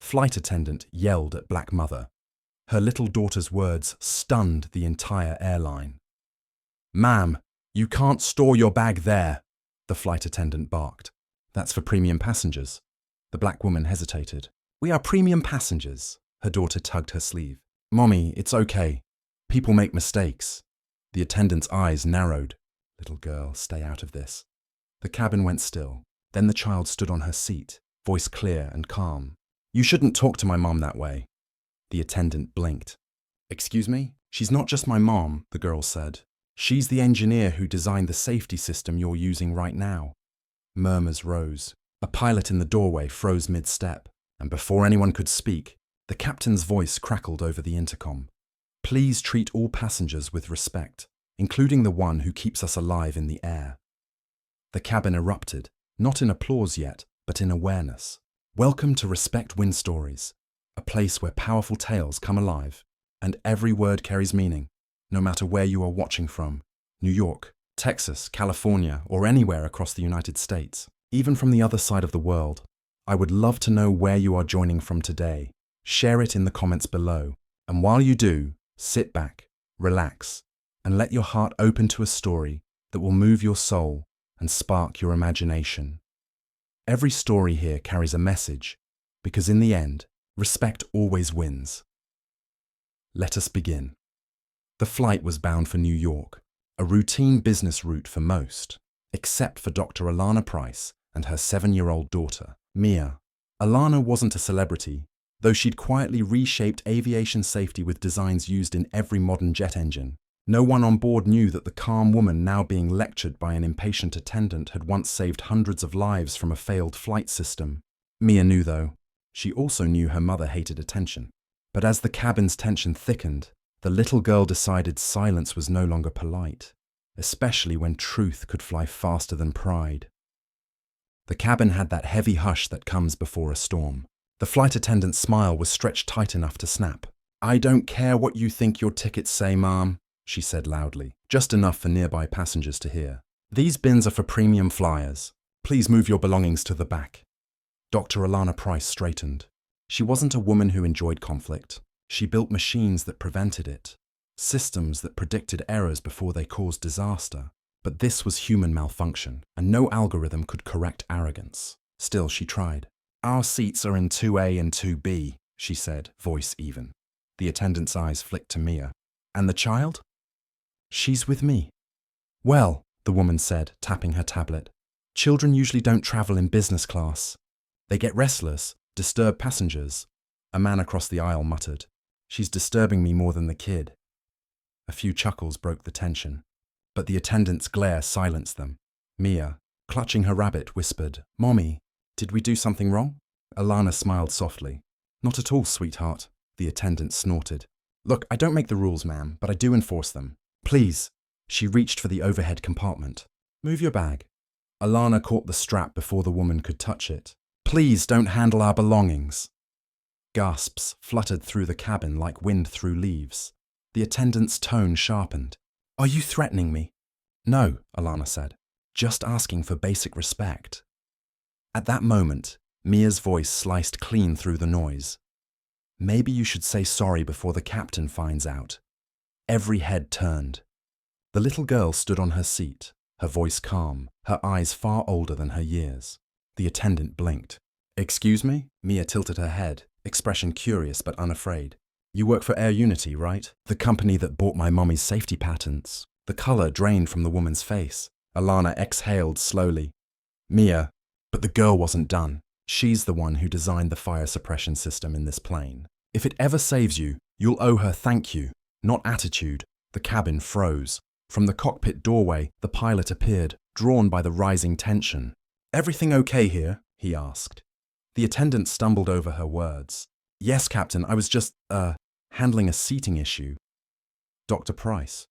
flight attendant yelled at Black Mother. Her little daughter's words stunned the entire airline. "Ma'am, you can't store your bag there," the flight attendant barked. "That's for premium passengers." The black woman hesitated. "We are premium passengers." Her daughter tugged her sleeve. "Mommy, it's okay. People make mistakes." The attendant's eyes narrowed. "Little girl, stay out of this." The cabin went still. Then the child stood on her seat, voice clear and calm. "You shouldn't talk to my mom that way." The attendant blinked. "Excuse me? She's not just my mom," the girl said. "She's the engineer who designed the safety system you're using right now." Murmurs rose. A pilot in the doorway froze mid-step, and before anyone could speak, the captain's voice crackled over the intercom. "Please treat all passengers with respect, including the one who keeps us alive in the air." The cabin erupted, not in applause yet, but in awareness. Welcome to Respect Wind Stories, a place where powerful tales come alive, and every word carries meaning, no matter where you are watching from. New York, Texas, California, or anywhere across the United States, even from the other side of the world. I would love to know where you are joining from today. Share it in the comments below. And while you do, sit back, relax, and let your heart open to a story that will move your soul and spark your imagination. Every story here carries a message, because in the end, respect always wins. Let us begin. The flight was bound for New York, a routine business route for most, except for Dr. Alana Price and her 7-year-old daughter, Mia. Alana wasn't a celebrity, though she'd quietly reshaped aviation safety with designs used in every modern jet engine. No one on board knew that the calm woman now being lectured by an impatient attendant had once saved hundreds of lives from a failed flight system. Mia knew, though. She also knew her mother hated attention. But as the cabin's tension thickened, the little girl decided silence was no longer polite, especially when truth could fly faster than pride. The cabin had that heavy hush that comes before a storm. The flight attendant's smile was stretched tight enough to snap. "I don't care what you think your tickets say, ma'am," she said loudly, just enough for nearby passengers to hear. "These bins are for premium flyers. Please move your belongings to the back." Dr. Alana Price straightened. She wasn't a woman who enjoyed conflict. She built machines that prevented it, systems that predicted errors before they caused disaster. But this was human malfunction, and no algorithm could correct arrogance. Still, she tried. "Our seats are in 2A and 2B, she said, voice even. The attendant's eyes flicked to Mia. "And the child?" "She's with me." "Well," the woman said, tapping her tablet, "children usually don't travel in business class. They get restless, disturb passengers." A man across the aisle muttered, "She's disturbing me more than the kid." A few chuckles broke the tension, but the attendant's glare silenced them. Mia, clutching her rabbit, whispered, "Mommy, did we do something wrong?" Alana smiled softly. "Not at all, sweetheart," the attendant snorted. "Look, I don't make the rules, ma'am, but I do enforce them. Please." She reached for the overhead compartment. "Move your bag." Alana caught the strap before the woman could touch it. "Please don't handle our belongings." Gasps fluttered through the cabin like wind through leaves. The attendant's tone sharpened. "Are you threatening me?" "No," Alana said. "Just asking for basic respect." At that moment, Mia's voice sliced clean through the noise. "Maybe you should say sorry before the captain finds out." Every head turned. The little girl stood on her seat, her voice calm, her eyes far older than her years. The attendant blinked. "Excuse me?" Mia tilted her head, expression curious but unafraid. "You work for Air Unity, right? The company that bought my mommy's safety patents." The color drained from the woman's face. Alana exhaled slowly. "Mia," but the girl wasn't done. "She's the one who designed the fire suppression system in this plane. If it ever saves you, you'll owe her thank you, not attitude." The cabin froze. From the cockpit doorway, the pilot appeared, drawn by the rising tension. "Everything okay here?" he asked. The attendant stumbled over her words. "Yes, Captain, I was just, handling a seating issue." "Dr. Price."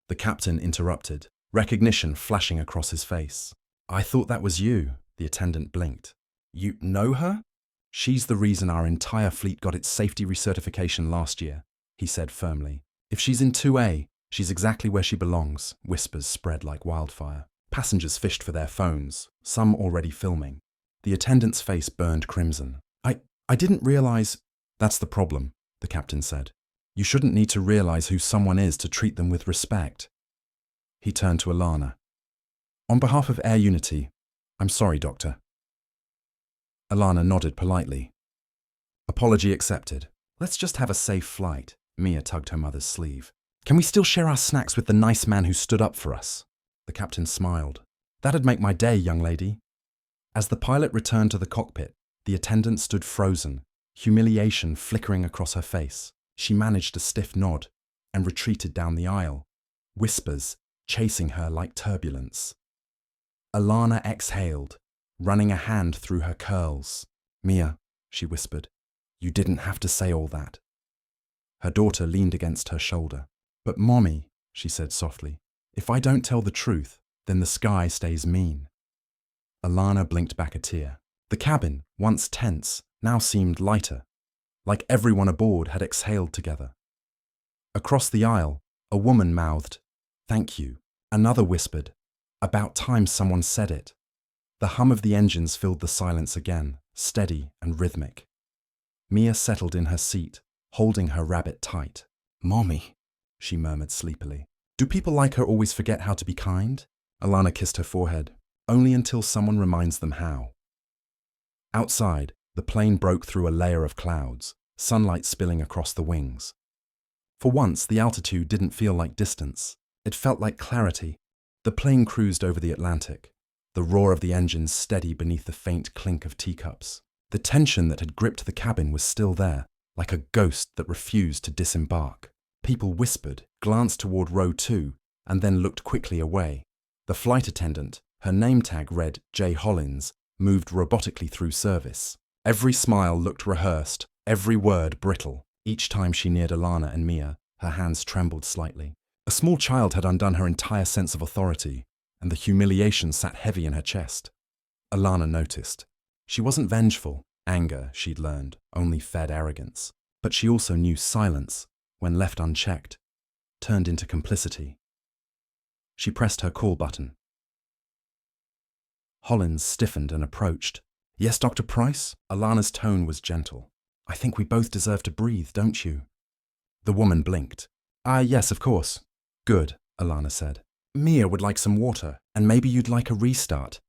The captain interrupted, recognition flashing across his face. "I thought that was you," the attendant blinked. "You know her?" "She's the reason our entire fleet got its safety recertification last year," he said firmly. "If she's in 2A, she's exactly where she belongs." Whispers spread like wildfire. Passengers fished for their phones, some already filming. The attendant's face burned crimson. I didn't realize. That's the problem, the captain said. You shouldn't need to realize who someone is to treat them with respect. He turned to Alana. On behalf of Air Unity, I'm sorry, Doctor. Alana nodded politely. Apology accepted. Let's just have a safe flight. Mia tugged her mother's sleeve. Can we still share our snacks with the nice man who stood up for us? The captain smiled. That'd make my day, young lady. As the pilot returned to the cockpit, the attendant stood frozen, humiliation flickering across her face. She managed a stiff nod and retreated down the aisle, whispers chasing her like turbulence. Alana exhaled, running a hand through her curls. Mia, she whispered, you didn't have to say all that. Her daughter leaned against her shoulder. But Mommy, she said softly, if I don't tell the truth, then the sky stays mean. Alana blinked back a tear. The cabin, once tense, now seemed lighter, like everyone aboard had exhaled together. Across the aisle, a woman mouthed, "Thank you." Another whispered, "About time someone said it." The hum of the engines filled the silence again, steady and rhythmic. Mia settled in her seat, holding her rabbit tight. "Mommy," she murmured sleepily. "Do people like her always forget how to be kind?" Alana kissed her forehead, only until someone reminds them how. Outside, the plane broke through a layer of clouds, sunlight spilling across the wings. For once, the altitude didn't feel like distance. It felt like clarity. The plane cruised over the Atlantic, the roar of the engines steady beneath the faint clink of teacups. The tension that had gripped the cabin was still there, like a ghost that refused to disembark. People whispered, glanced toward row 2, and then looked quickly away. The flight attendant, her name tag read J. Hollins, moved robotically through service. Every smile looked rehearsed, every word brittle. Each time she neared Alana and Mia, her hands trembled slightly. A small child had undone her entire sense of authority, and the humiliation sat heavy in her chest. Alana noticed. She wasn't vengeful. Anger, she'd learned, only fed arrogance. But she also knew silence, when left unchecked, turned into complicity. She pressed her call button. Hollins stiffened and approached. "Yes, Dr. Price?" Alana's tone was gentle. "I think we both deserve to breathe, don't you?" The woman blinked. Yes, of course." "Good," Alana said. "Mia would like some water, and maybe you'd like a restart."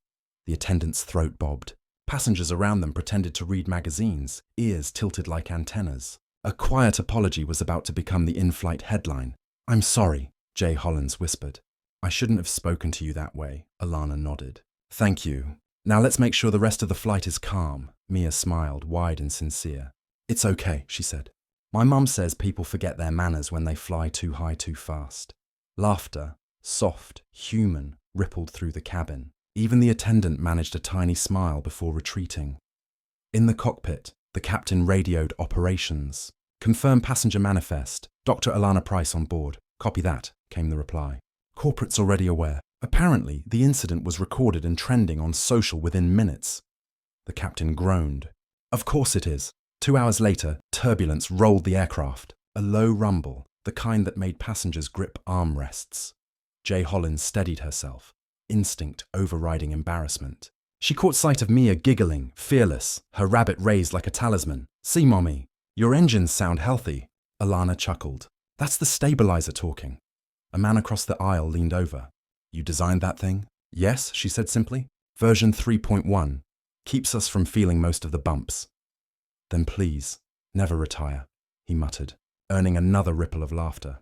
The attendant's throat bobbed. Passengers around them pretended to read magazines, ears tilted like antennas. A quiet apology was about to become the in-flight headline. "I'm sorry," J. Hollins whispered. "I shouldn't have spoken to you that way," Alana nodded. "Thank you. Now let's make sure the rest of the flight is calm." Mia smiled, wide and sincere. "It's okay," she said. "My mum says people forget their manners when they fly too high too fast." Laughter, soft, human, rippled through the cabin. Even the attendant managed a tiny smile before retreating. In the cockpit, the captain radioed operations. "Confirm passenger manifest. Dr. Alana Price on board." "Copy that," came the reply. "Corporate's already aware." Apparently, the incident was recorded and trending on social within minutes. The captain groaned. "Of course it is." 2 hours later, turbulence rolled the aircraft. A low rumble, the kind that made passengers grip armrests. J. Hollins steadied herself, instinct overriding embarrassment. She caught sight of Mia giggling, fearless, her rabbit raised like a talisman. "See, Mommy, your engines sound healthy." Alana chuckled. "That's the stabilizer talking." A man across the aisle leaned over. "You designed that thing?" "Yes," she said simply. "Version 3.1. Keeps us from feeling most of the bumps." "Then please, never retire," he muttered, earning another ripple of laughter.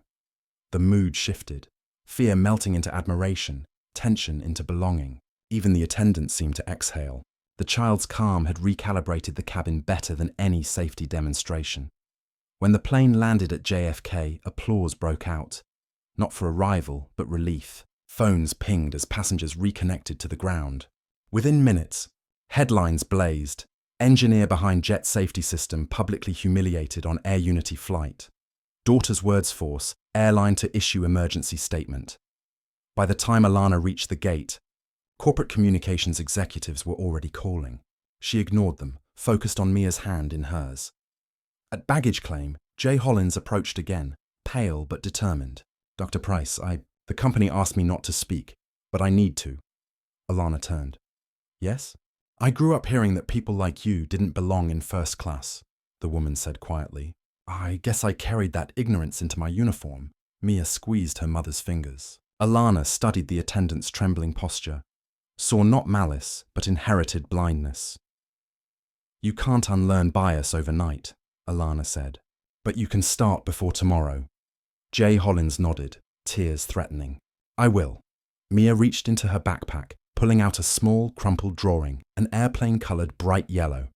The mood shifted, fear melting into admiration, tension into belonging. Even the attendant seemed to exhale. The child's calm had recalibrated the cabin better than any safety demonstration. When the plane landed at JFK, applause broke out. Not for arrival, but relief. Phones pinged as passengers reconnected to the ground. Within minutes, headlines blazed. "Engineer behind jet safety system publicly humiliated on Air Unity flight. Daughter's words force, airline to issue emergency statement." By the time Alana reached the gate, corporate communications executives were already calling. She ignored them, focused on Mia's hand in hers. At baggage claim, J. Hollins approached again, pale but determined. "Dr. Price, the company asked me not to speak, but I need to." Alana turned. "Yes?" I grew up hearing that people like you didn't belong in first class, the woman said quietly. I guess I carried that ignorance into my uniform. Mia squeezed her mother's fingers. Alana studied the attendant's trembling posture, saw not malice, but inherited blindness. You can't unlearn bias overnight, Alana said, but you can start before tomorrow. Jay Hollins nodded, tears threatening. I will. Mia reached into her backpack, pulling out a small, crumpled drawing, an airplane-coloured bright yellow.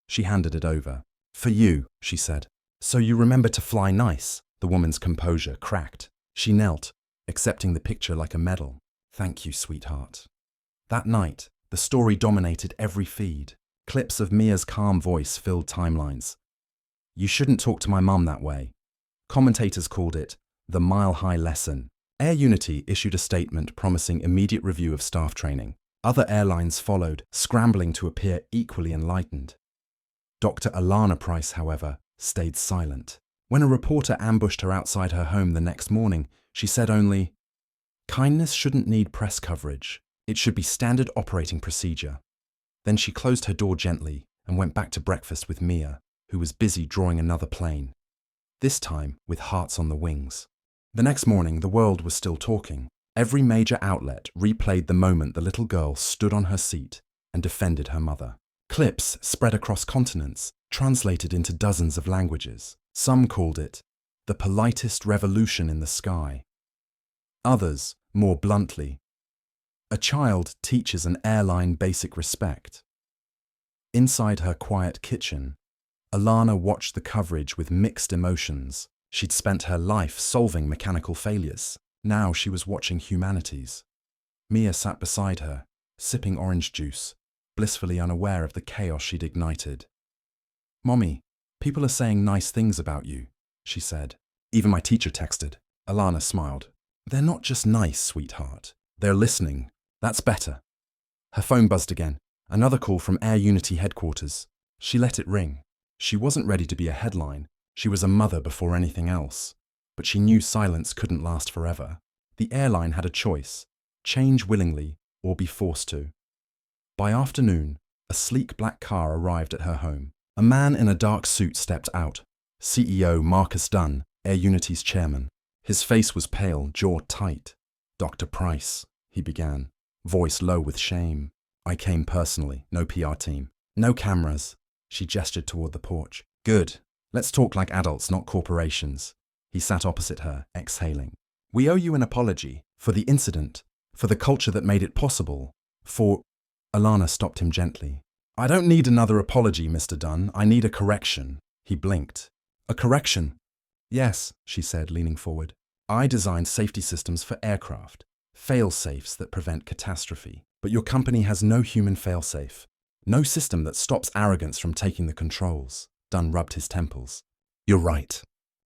She handed it over. For you, she said. So you remember to fly nice? The woman's composure cracked. She knelt, accepting the picture like a medal. Thank you, sweetheart. That night, the story dominated every feed. Clips of Mia's calm voice filled timelines. You shouldn't talk to my mum that way. Commentators called it the mile-high lesson. Air Unity issued a statement promising immediate review of staff training. Other airlines followed, scrambling to appear equally enlightened. Dr. Alana Price, however, stayed silent. When a reporter ambushed her outside her home the next morning, she said only, kindness shouldn't need press coverage. It should be standard operating procedure. Then she closed her door gently and went back to breakfast with Mia, who was busy drawing another plane, this time with hearts on the wings. The next morning, the world was still talking. Every major outlet replayed the moment the little girl stood on her seat and defended her mother. Clips spread across continents, translated into dozens of languages. Some called it the politest revolution in the sky. Others, more bluntly, a child teaches an airline basic respect. Inside her quiet kitchen, Alana watched the coverage with mixed emotions. She'd spent her life solving mechanical failures. Now she was watching humanities. Mia sat beside her, sipping orange juice, blissfully unaware of the chaos she'd ignited. Mommy, people are saying nice things about you, she said. Even my teacher texted. Alana smiled. They're not just nice, sweetheart. They're listening. That's better. Her phone buzzed again. Another call from Air Unity headquarters. She let it ring. She wasn't ready to be a headline. She was a mother before anything else. But she knew silence couldn't last forever. The airline had a choice: change willingly or be forced to. By afternoon, a sleek black car arrived at her home. A man in a dark suit stepped out. CEO Marcus Dunn, Air Unity's chairman. His face was pale, jaw tight. Dr. Price, he began, voice low with shame. I came personally, no PR team. No cameras. She gestured toward the porch. Good. Let's talk like adults, not corporations. He sat opposite her, exhaling. We owe you an apology for the incident, for the culture that made it possible, for... Alana stopped him gently. I don't need another apology, Mr. Dunn. I need a correction. He blinked. A correction? Yes, she said, leaning forward. I designed safety systems for aircraft, fail-safes that prevent catastrophe. But your company has no human fail-safe, no system that stops arrogance from taking the controls. Dunn rubbed his temples. You're right.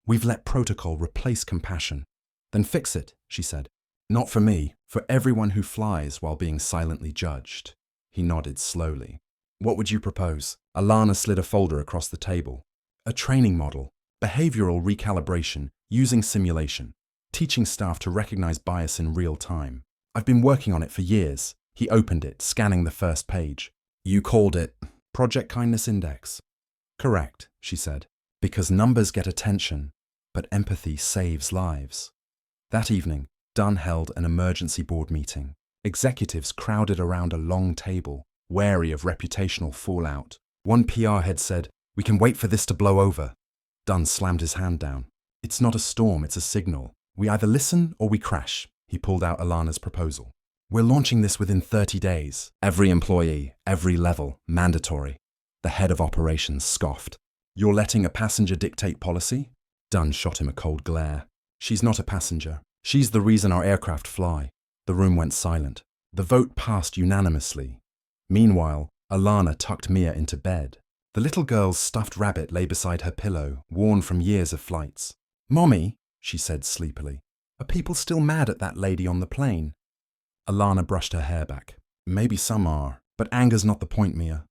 We've let protocol replace compassion. Then fix it, she said. Not for me, for everyone who flies while being silently judged. He nodded slowly. What would you propose? Alana slid a folder across the table. A training model, behavioral recalibration, using simulation, teaching staff to recognize bias in real time. I've been working on it for years. He opened it, scanning the first page. You called it Project Kindness Index. Correct, she said, because numbers get attention, but empathy saves lives. That evening, Dunn held an emergency board meeting. Executives crowded around a long table, wary of reputational fallout. One PR head said, "We can wait for this to blow over." Dunn slammed his hand down. It's not a storm, it's a signal. We either listen or we crash. He pulled out Alana's proposal. We're launching this within 30 days. Every employee, every level, mandatory. The head of operations scoffed. You're letting a passenger dictate policy? Dunn shot him a cold glare. She's not a passenger. She's the reason our aircraft fly. The room went silent. The vote passed unanimously. Meanwhile, Alana tucked Mia into bed. The little girl's stuffed rabbit lay beside her pillow, worn from years of flights. Mommy, she said sleepily, are people still mad at that lady on the plane? Alana brushed her hair back. Maybe some are, but anger's not the point, Mia.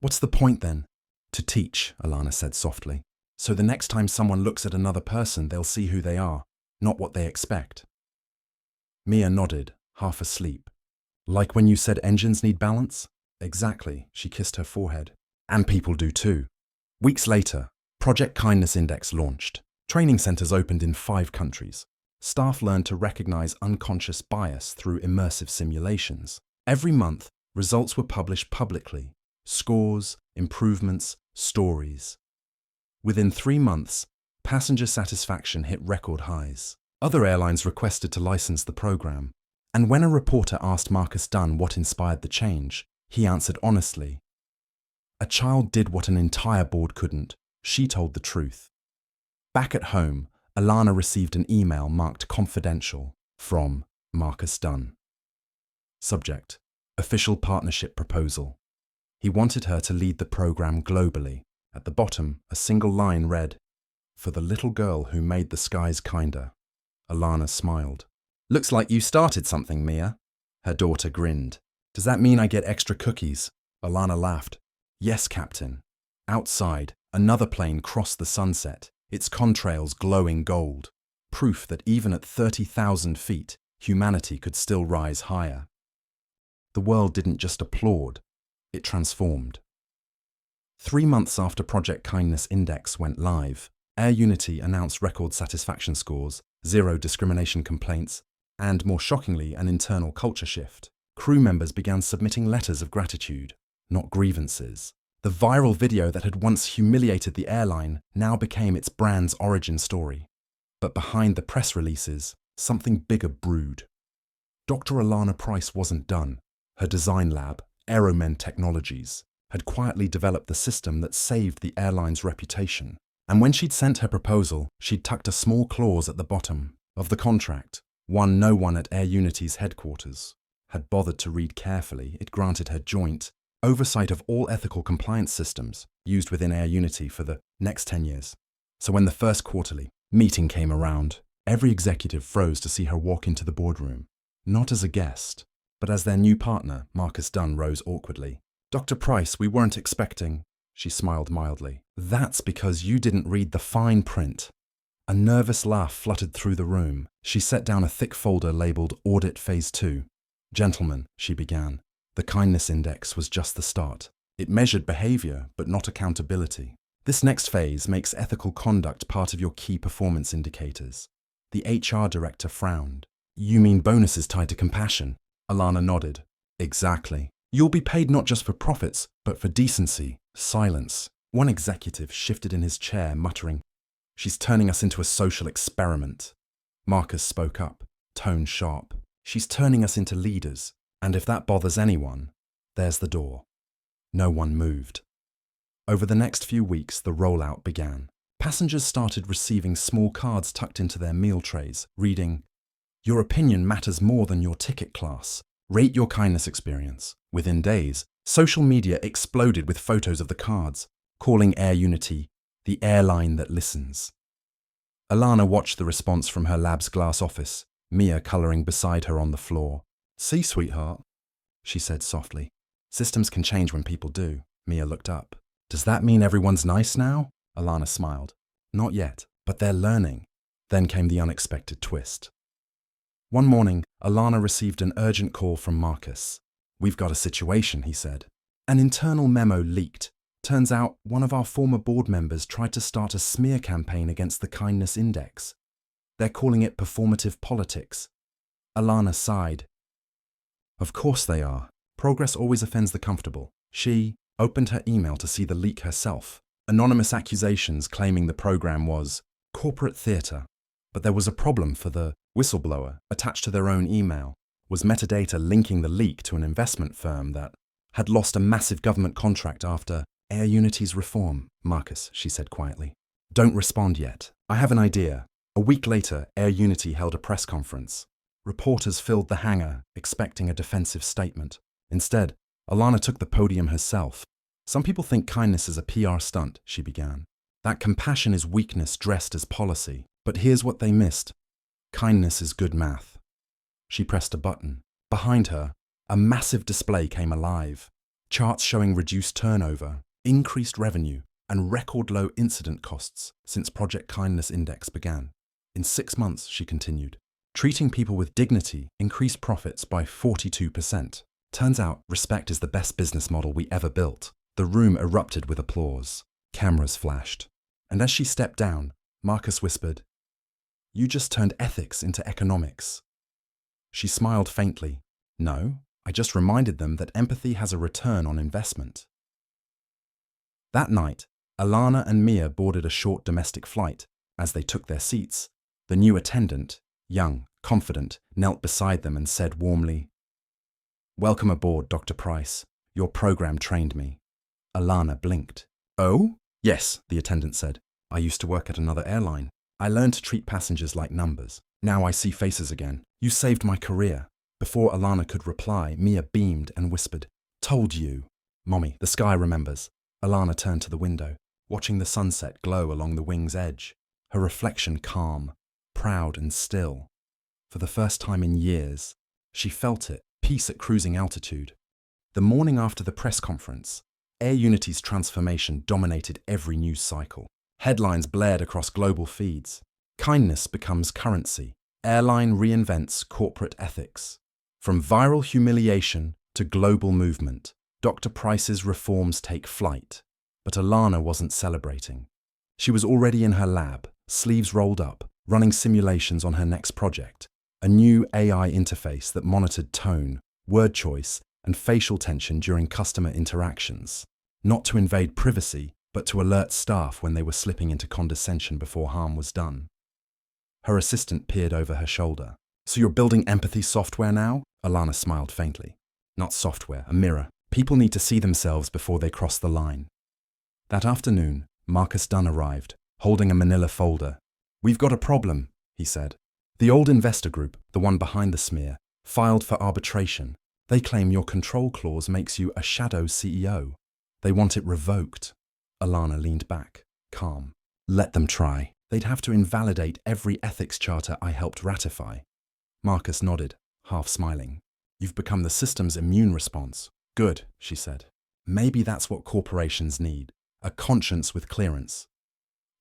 What's the point then? To teach, Alana said softly. So the next time someone looks at another person, they'll see who they are, not what they expect. Mia nodded, half asleep. Like when you said engines need balance? Exactly, she kissed her forehead. And people do too. Weeks later, Project Kindness Index launched. Training centers opened in 5 countries. Staff learned to recognize unconscious bias through immersive simulations. Every month, results were published publicly. Scores, improvements, stories. Within 3 months, passenger satisfaction hit record highs. Other airlines requested to license the program. And when a reporter asked Marcus Dunn what inspired the change, he answered honestly, "A child did what an entire board couldn't. She told the truth." Back at home, Alana received an email marked confidential from Marcus Dunn. Subject: Official partnership proposal. He wanted her to lead the program globally. At the bottom, a single line read, "For the little girl who made the skies kinder." Alana smiled. "Looks like you started something, Mia." Her daughter grinned. "Does that mean I get extra cookies?" Alana laughed. "Yes, Captain." Outside, another plane crossed the sunset, its contrails glowing gold. Proof that even at 30,000 feet, humanity could still rise higher. The world didn't just applaud, it transformed. 3 months after Project Kindness Index went live, Air Unity announced record satisfaction scores, 0 discrimination complaints, and, more shockingly, an internal culture shift. Crew members began submitting letters of gratitude, not grievances. The viral video that had once humiliated the airline now became its brand's origin story. But behind the press releases, something bigger brewed. Dr. Alana Price wasn't done. Her design lab, Aeromen Technologies, had quietly developed the system that saved the airline's reputation. And when she'd sent her proposal, she'd tucked a small clause at the bottom of the contract, one no one at Air Unity's headquarters had bothered to read carefully. It granted her joint oversight of all ethical compliance systems used within Air Unity for the next 10 years. So when the first quarterly meeting came around, every executive froze to see her walk into the boardroom, not as a guest, but as their new partner. Marcus Dunn rose awkwardly. "Dr. Price, we weren't expecting." She smiled mildly. "That's because you didn't read the fine print." A nervous laugh fluttered through the room. She set down a thick folder labeled Audit Phase 2. "Gentlemen," she began, "the Kindness Index was just the start. It measured behavior, but not accountability. This next phase makes ethical conduct part of your key performance indicators." The HR director frowned. "You mean bonuses tied to compassion?" Alana nodded. "Exactly. You'll be paid not just for profits, but for decency." Silence. One executive shifted in his chair, muttering, "She's turning us into a social experiment." Marcus spoke up, tone sharp. "She's turning us into leaders, and if that bothers anyone, there's the door." No one moved. Over the next few weeks, the rollout began. Passengers started receiving small cards tucked into their meal trays, reading, "Your opinion matters more than your ticket class. Rate your kindness experience." Within days, social media exploded with photos of the cards, calling Air Unity the airline that listens. Alana watched the response from her lab's glass office, Mia colouring beside her on the floor. "See, sweetheart," she said softly. "Systems can change when people do." Mia looked up. "Does that mean everyone's nice now?" Alana smiled. "Not yet, but they're learning." Then came the unexpected twist. One morning, Alana received an urgent call from Marcus. "We've got a situation," he said. An internal memo leaked. Turns out one of our former board members tried to start a smear campaign against the Kindness Index. They're calling it performative politics. Alana sighed. "Of course they are. Progress always offends the comfortable." She opened her email to see the leak herself. Anonymous accusations claiming the program was corporate theatre. But there was a problem for the whistleblower. Attached to their own email was metadata linking the leak to an investment firm that had lost a massive government contract after Air Unity's reform. "Marcus," she said quietly, "don't respond yet. I have an idea." A week later, Air Unity held a press conference. Reporters filled the hangar, expecting a defensive statement. Instead, Alana took the podium herself. "Some people think kindness is a PR stunt," she began. "That compassion is weakness dressed as policy. But here's what they missed. Kindness is good math." She pressed a button. Behind her, a massive display came alive. Charts showing reduced turnover, increased revenue, and record low incident costs since Project Kindness Index began. In 6 months, she continued, treating people with dignity increased profits by 42%. Turns out respect is the best business model we ever built. The room erupted with applause. Cameras flashed. And as she stepped down, Marcus whispered, "You just turned ethics into economics." She smiled faintly. "No, I just reminded them that empathy has a return on investment." That night, Alana and Mia boarded a short domestic flight. As they took their seats, the new attendant, young, confident, knelt beside them and said warmly, "Welcome aboard, Dr. Price. Your program trained me." Alana blinked. "Oh?" "Yes," the attendant said. "I used to work at another airline. I learned to treat passengers like numbers. Now I see faces again. You saved my career." Before Alana could reply, Mia beamed and whispered, "Told you." "Mommy, the sky remembers." Alana turned to the window, watching the sunset glow along the wing's edge, her reflection calm, proud and still. For the first time in years, she felt it, peace at cruising altitude. The morning after the press conference, Air Unity's transformation dominated every news cycle. Headlines blared across global feeds. Kindness becomes currency. Airline reinvents corporate ethics. From viral humiliation to global movement, Dr. Price's reforms take flight. But Alana wasn't celebrating. She was already in her lab, sleeves rolled up, running simulations on her next project, a new AI interface that monitored tone, word choice, and facial tension during customer interactions, not to invade privacy, but to alert staff when they were slipping into condescension before harm was done. Her assistant peered over her shoulder. "So you're building empathy software now?" Alana smiled faintly. "Not software, a mirror. People need to see themselves before they cross the line." That afternoon, Marcus Dunn arrived, holding a manila folder. "We've got a problem," he said. "The old investor group, the one behind the smear, filed for arbitration. They claim your control clause makes you a shadow CEO. They want it revoked." Alana leaned back, calm. "Let them try. They'd have to invalidate every ethics charter I helped ratify." Marcus nodded, half smiling. "You've become the system's immune response." "Good," she said. "Maybe that's what corporations need. A conscience with clearance."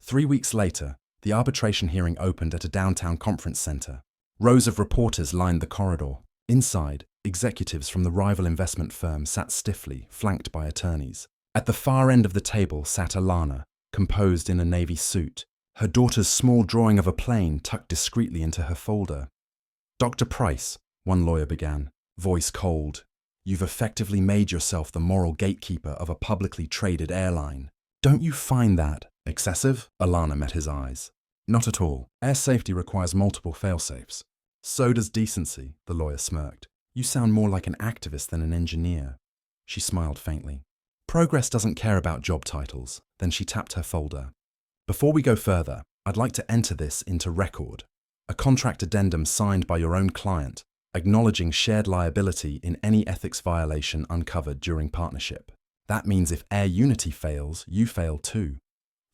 3 weeks later, the arbitration hearing opened at a downtown conference center. Rows of reporters lined the corridor. Inside, executives from the rival investment firm sat stiffly, flanked by attorneys. At the far end of the table sat Alana, composed in a navy suit, her daughter's small drawing of a plane tucked discreetly into her folder. "Dr. Price," one lawyer began, voice cold, "you've effectively made yourself the moral gatekeeper of a publicly traded airline. Don't you find that excessive?" Alana met his eyes. "Not at all. Air safety requires multiple fail-safes." "So does decency," the lawyer smirked. "You sound more like an activist than an engineer." She smiled faintly. "Progress doesn't care about job titles." Then she tapped her folder. "Before we go further, I'd like to enter this into record. A contract addendum signed by your own client, acknowledging shared liability in any ethics violation uncovered during partnership. That means if Air Unity fails, you fail too."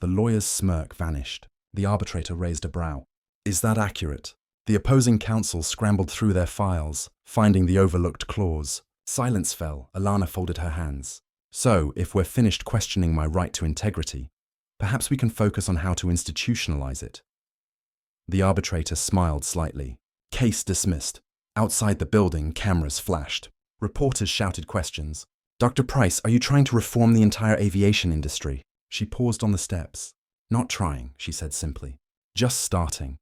The lawyer's smirk vanished. The arbitrator raised a brow. "Is that accurate?" The opposing counsel scrambled through their files, finding the overlooked clause. Silence fell. Alana folded her hands. "So, if we're finished questioning my right to integrity, perhaps we can focus on how to institutionalize it." The arbitrator smiled slightly. "Case dismissed." Outside the building, cameras flashed. Reporters shouted questions. "Dr. Price, are you trying to reform the entire aviation industry?" She paused on the steps. "Not trying," she said simply. "Just starting."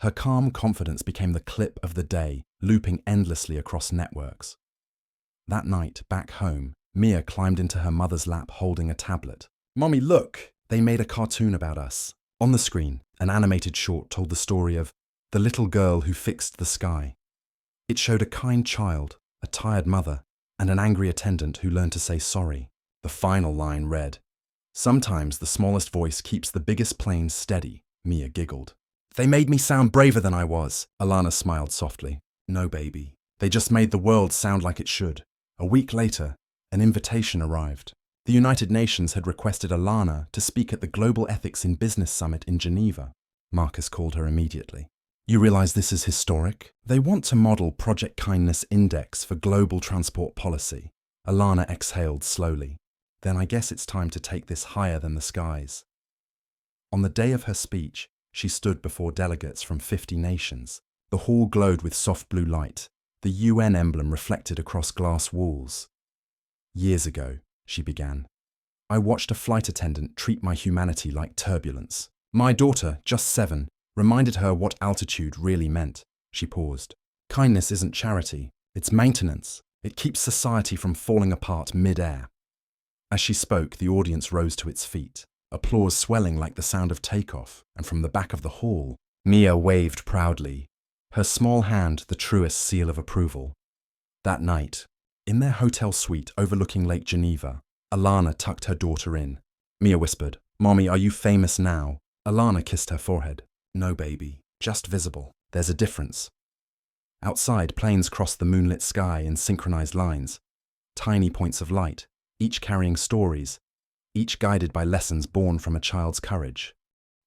Her calm confidence became the clip of the day, looping endlessly across networks. That night, back home, Mia climbed into her mother's lap holding a tablet. "Mommy, look! They made a cartoon about us." On the screen, an animated short told the story of the little girl who fixed the sky. It showed a kind child, a tired mother, and an angry attendant who learned to say sorry. The final line read, "Sometimes the smallest voice keeps the biggest plane steady." Mia giggled. "They made me sound braver than I was." Alana smiled softly. "No, baby. They just made the world sound like it should." A week later, an invitation arrived. The United Nations had requested Alana to speak at the Global Ethics in Business Summit in Geneva. Marcus called her immediately. "You realize this is historic? They want to model Project Kindness Index for global transport policy." Alana exhaled slowly. "Then I guess it's time to take this higher than the skies." On the day of her speech, she stood before delegates from 50 nations. The hall glowed with soft blue light. The UN emblem reflected across glass walls. Years ago, she began, I watched a flight attendant treat my humanity like turbulence. My daughter, just 7, reminded her what altitude really meant. She paused. Kindness isn't charity, it's maintenance. It keeps society from falling apart mid-air. As she spoke, the audience rose to its feet, applause swelling like the sound of takeoff, and from the back of the hall, Mia waved proudly, her small hand the truest seal of approval. That night, in their hotel suite overlooking Lake Geneva, Alana tucked her daughter in. Mia whispered, Mommy, are you famous now? Alana kissed her forehead. No, baby, just visible. There's a difference. Outside, planes crossed the moonlit sky in synchronized lines, tiny points of light, each carrying stories, each guided by lessons born from a child's courage.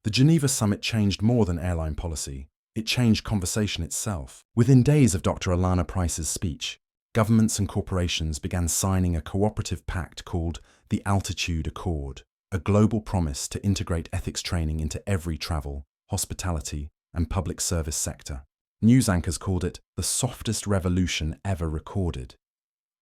The Geneva summit changed more than airline policy. It changed conversation itself. Within days of Dr. Alana Price's speech, governments and corporations began signing a cooperative pact called the Altitude Accord, a global promise to integrate ethics training into every travel, hospitality, and public service sector. News anchors called it the softest revolution ever recorded.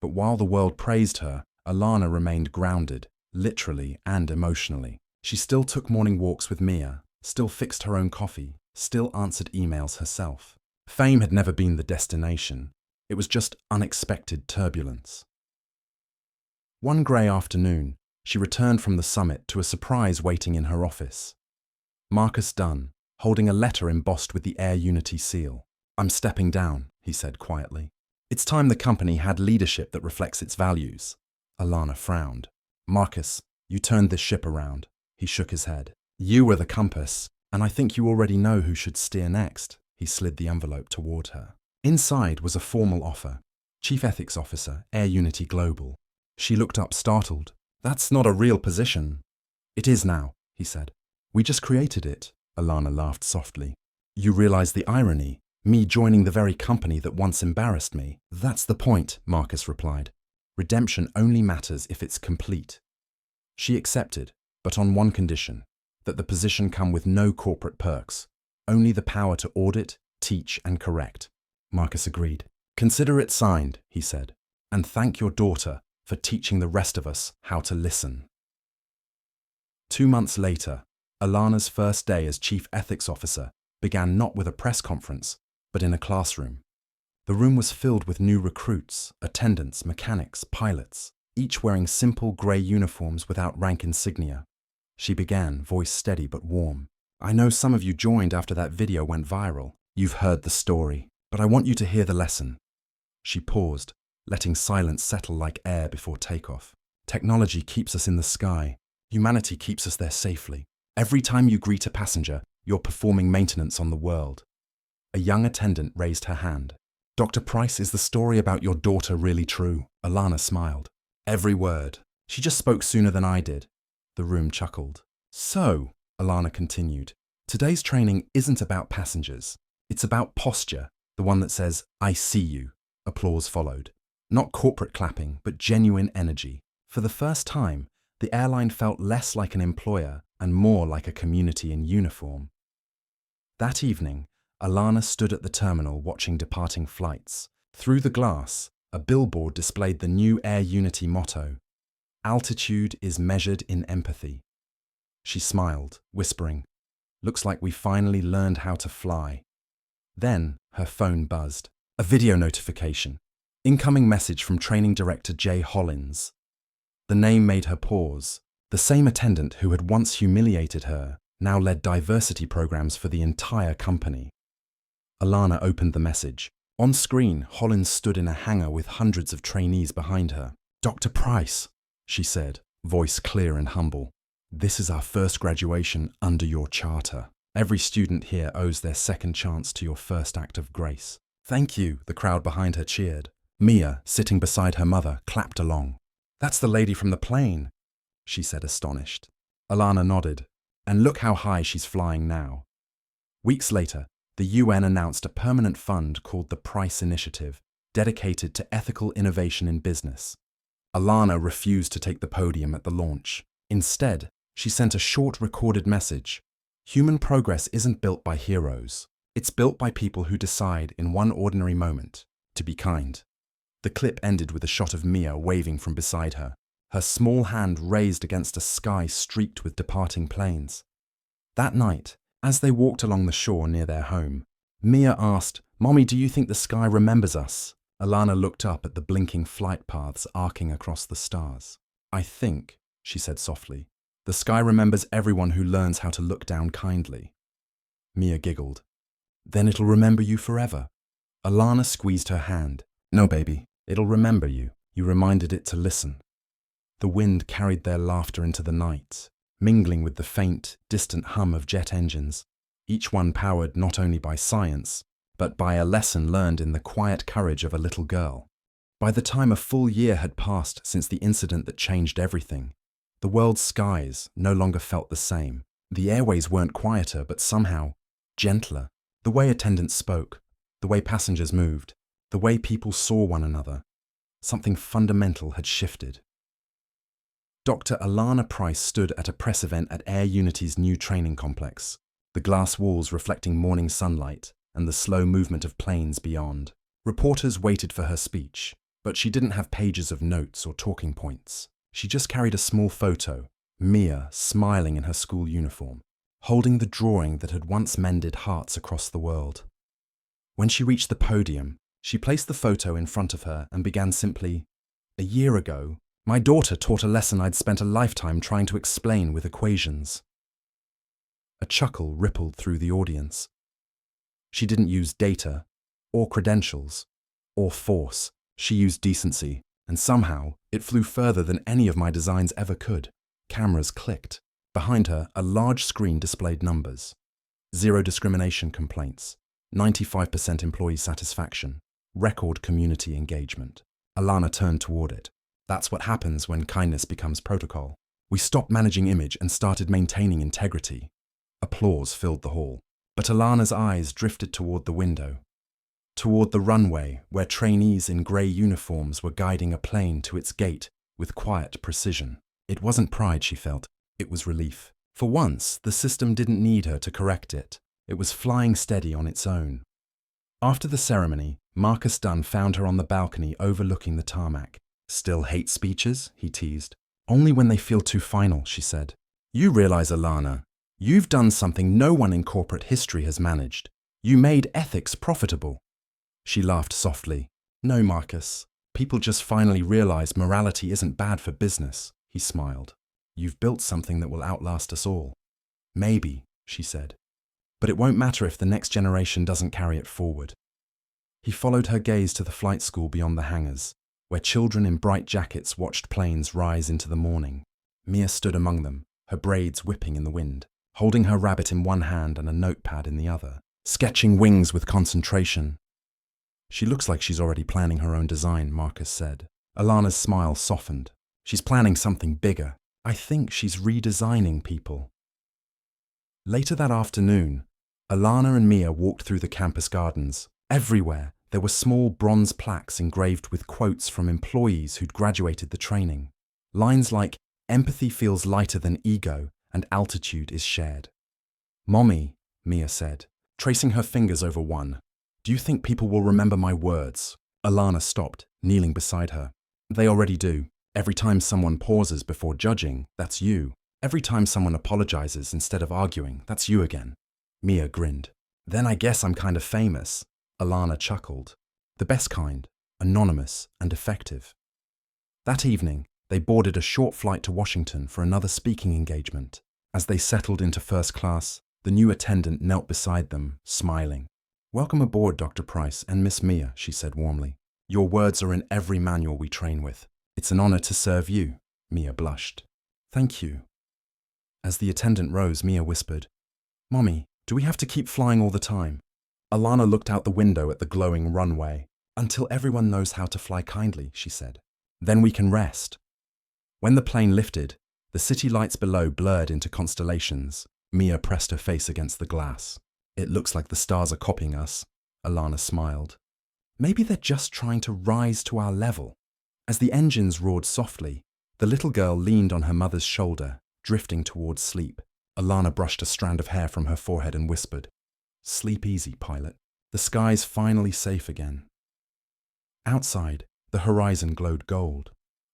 But while the world praised her, Alana remained grounded, literally and emotionally. She still took morning walks with Mia, still fixed her own coffee, still answered emails herself. Fame had never been the destination. It was just unexpected turbulence. One grey afternoon, she returned from the summit to a surprise waiting in her office. Marcus Dunn, holding a letter embossed with the Air Unity seal. I'm stepping down, he said quietly. It's time the company had leadership that reflects its values. Alana frowned. Marcus, you turned this ship around. He shook his head. You were the compass, and I think you already know who should steer next. He slid the envelope toward her. Inside was a formal offer. Chief Ethics Officer, Air Unity Global. She looked up startled. That's not a real position. It is now, he said. We just created it. Alana laughed softly. You realize the irony? Me joining the very company that once embarrassed me. That's the point, Marcus replied. Redemption only matters if it's complete. She accepted, but on one condition, that the position come with no corporate perks, only the power to audit, teach, and correct. Marcus agreed. Consider it signed, he said, and thank your daughter for teaching the rest of us how to listen. 2 months later, Alana's first day as Chief Ethics Officer began not with a press conference, but in a classroom. The room was filled with new recruits, attendants, mechanics, pilots, each wearing simple grey uniforms without rank insignia. She began, voice steady but warm. I know some of you joined after that video went viral. You've heard the story, but I want you to hear the lesson. She paused, letting silence settle like air before takeoff. Technology keeps us in the sky. Humanity keeps us there safely. Every time you greet a passenger, you're performing maintenance on the world. A young attendant raised her hand. Dr. Price, is the story about your daughter really true? Alana smiled. Every word. She just spoke sooner than I did. The room chuckled. So, Alana continued, today's training isn't about passengers. It's about posture, the one that says, I see you. Applause followed. Not corporate clapping, but genuine energy. For the first time, the airline felt less like an employer and more like a community in uniform. That evening, Alana stood at the terminal watching departing flights. Through the glass, a billboard displayed the new Air Unity motto, Altitude is measured in empathy. She smiled, whispering, Looks like we finally learned how to fly. Then, her phone buzzed. A video notification. Incoming message from Training Director Jay Hollins. The name made her pause. The same attendant who had once humiliated her now led diversity programs for the entire company. Alana opened the message. On screen, Hollins stood in a hangar with hundreds of trainees behind her. Dr. Price, she said, voice clear and humble. This is our first graduation under your charter. Every student here owes their second chance to your first act of grace. Thank you, the crowd behind her cheered. Mia, sitting beside her mother, clapped along. That's the lady from the plane, she said, astonished. Alana nodded. And look how high she's flying now. Weeks later, the UN announced a permanent fund called the Price Initiative, dedicated to ethical innovation in business. Alana refused to take the podium at the launch. Instead, she sent a short recorded message. Human progress isn't built by heroes. It's built by people who decide in one ordinary moment to be kind. The clip ended with a shot of Mia waving from beside her, her small hand raised against a sky streaked with departing planes. That night, as they walked along the shore near their home, Mia asked, "Mommy, do you think the sky remembers us?" Alana looked up at the blinking flight paths arcing across the stars. "I think," she said softly, "the sky remembers everyone who learns how to look down kindly." Mia giggled. "Then it'll remember you forever." Alana squeezed her hand. "No, baby, it'll remember you. You reminded it to listen." The wind carried their laughter into the night, mingling with the faint, distant hum of jet engines, each one powered not only by science, but by a lesson learned in the quiet courage of a little girl. By the time a full year had passed since the incident that changed everything, the world's skies no longer felt the same. The airways weren't quieter, but somehow gentler. The way attendants spoke, the way passengers moved, the way people saw one another. Something fundamental had shifted. Dr. Alana Price stood at a press event at Air Unity's new training complex, the glass walls reflecting morning sunlight and the slow movement of planes beyond. Reporters waited for her speech, but she didn't have pages of notes or talking points. She just carried a small photo, Mia smiling in her school uniform, holding the drawing that had once mended hearts across the world. When she reached the podium, she placed the photo in front of her and began simply, "A year ago, my daughter taught a lesson I'd spent a lifetime trying to explain with equations." A chuckle rippled through the audience. She didn't use data, or credentials, or force. She used decency, and somehow it flew further than any of my designs ever could. Cameras clicked. Behind her, a large screen displayed numbers. 0 discrimination complaints, 95% employee satisfaction, record community engagement. Alana turned toward it. That's what happens when kindness becomes protocol. We stopped managing image and started maintaining integrity. Applause filled the hall. But Alana's eyes drifted toward the window, toward the runway where trainees in grey uniforms were guiding a plane to its gate with quiet precision. It wasn't pride she felt, it was relief. For once, the system didn't need her to correct it. It was flying steady on its own. After the ceremony, Marcus Dunn found her on the balcony overlooking the tarmac. "Still hate speeches?" he teased. "Only when they feel too final," she said. "You realize, Alana, you've done something no one in corporate history has managed. You made ethics profitable." She laughed softly. "No, Marcus. People just finally realize morality isn't bad for business." He smiled. "You've built something that will outlast us all." "Maybe," she said. "But it won't matter if the next generation doesn't carry it forward." He followed her gaze to the flight school beyond the hangars, where children in bright jackets watched planes rise into the morning. Mia stood among them, her braids whipping in the wind, holding her rabbit in one hand and a notepad in the other, sketching wings with concentration. "She looks like she's already planning her own design," Marcus said. Alana's smile softened. "She's planning something bigger. I think she's redesigning people." Later that afternoon, Alana and Mia walked through the campus gardens. Everywhere, there were small bronze plaques engraved with quotes from employees who'd graduated the training. Lines like, "Empathy feels lighter than ego, and altitude is shared." "Mommy," Mia said, tracing her fingers over one, "do you think people will remember my words?" Alana stopped, kneeling beside her. "They already do. Every time someone pauses before judging, that's you. Every time someone apologizes instead of arguing, that's you again." Mia grinned. "Then I guess I'm kind of famous." Alana chuckled. "The best kind, anonymous and effective." That evening, they boarded a short flight to Washington for another speaking engagement. As they settled into first class, the new attendant knelt beside them, smiling. "Welcome aboard, Dr. Price and Miss Mia," she said warmly. "Your words are in every manual we train with. It's an honor to serve you." Mia blushed. "Thank you." As the attendant rose, Mia whispered, "Mommy, do we have to keep flying all the time?" Alana looked out the window at the glowing runway. "Until everyone knows how to fly kindly," she said. "Then we can rest." When the plane lifted, the city lights below blurred into constellations. Mia pressed her face against the glass. "It looks like the stars are copying us," Alana smiled. "Maybe they're just trying to rise to our level." As the engines roared softly, the little girl leaned on her mother's shoulder, drifting towards sleep. Alana brushed a strand of hair from her forehead and whispered, "Sleep easy, pilot. The sky's finally safe again." Outside, the horizon glowed gold,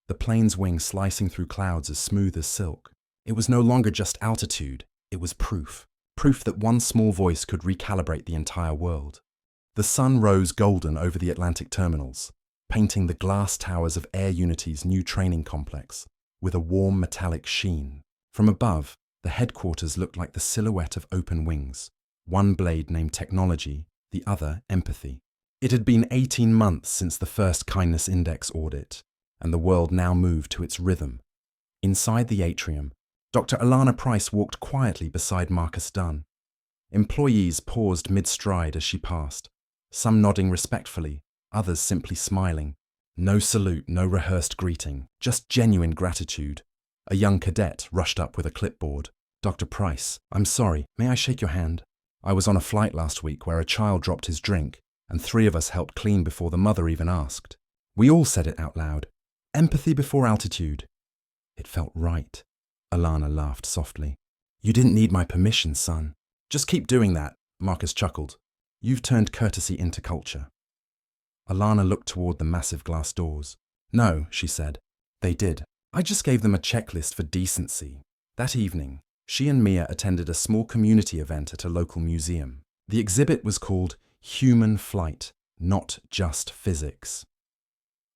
the plane's wing slicing through clouds as smooth as silk. It was no longer just altitude, it was proof. Proof that one small voice could recalibrate the entire world. The sun rose golden over the Atlantic terminals, painting the glass towers of Air Unity's new training complex with a warm metallic sheen. From above, the headquarters looked like the silhouette of open wings, one blade named Technology, the other Empathy. It had been 18 months since the first Kindness Index audit, and the world now moved to its rhythm. Inside the atrium, Dr. Alana Price walked quietly beside Marcus Dunn. Employees paused mid-stride as she passed, some nodding respectfully, others simply smiling. No salute, no rehearsed greeting, just genuine gratitude. A young cadet rushed up with a clipboard. "Dr. Price, I'm sorry, may I shake your hand? I was on a flight last week where a child dropped his drink, and 3 of us helped clean before the mother even asked." We all said it out loud. Empathy before altitude. It felt right. Alana laughed softly. "You didn't need my permission, son. Just keep doing that," Marcus chuckled. "You've turned courtesy into culture." Alana looked toward the massive glass doors. "No," she said. "They did. I just gave them a checklist for decency." That evening, she and Mia attended a small community event at a local museum. The exhibit was called Human Flight, Not Just Physics.